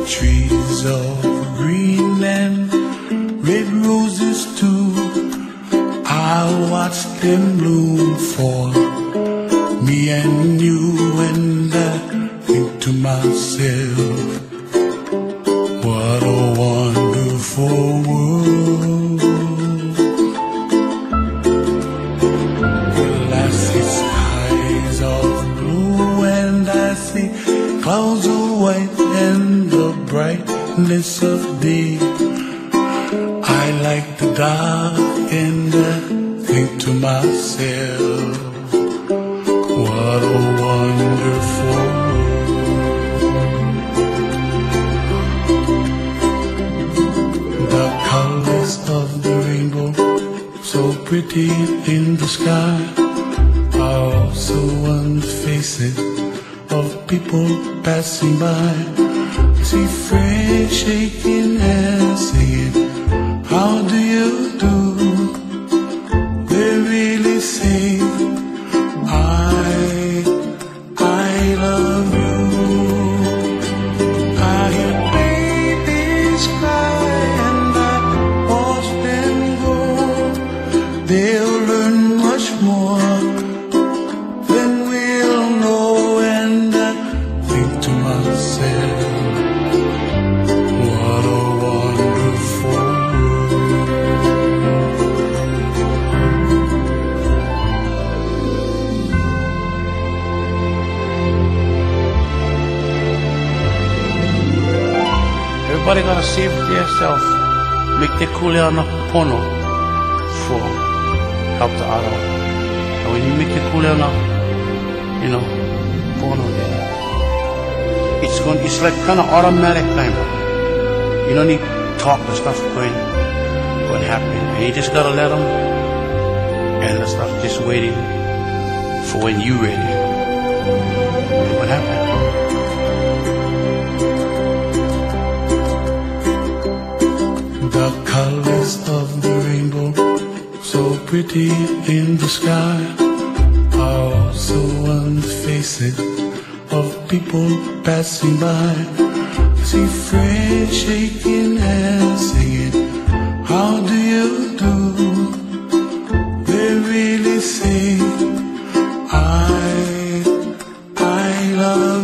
Trees of green and red roses too, I watched them bloom for me and you, and I think to myself, what a wonderful world. Well, I see skies of blue and I see clouds of white and the brightness of day. I like the dark and I think to myself, what a wonderful world. The colors of the rainbow, so pretty in the sky, are also on the faces of people passing by. See friends shaking hands, saying, how do you do? They really say, I love you. I hear babies cry and I watch them go. They'll learn much more than we'll know, and I think to myself, what a wonderful world. Everybody gotta see it for yourself. Make the kuleana na pono for help the other. And when you make the kuleana, pono there, it's like kind of automatic kind of. You don't need talk and stuff going happen. And you just gotta let them, and the stuff just waiting for when you ready. And what happened? The colors of the rainbow, so pretty in the sky, are also on the faces of people passing by. See friends shaking hands, saying, how do you do? They really say, I love you.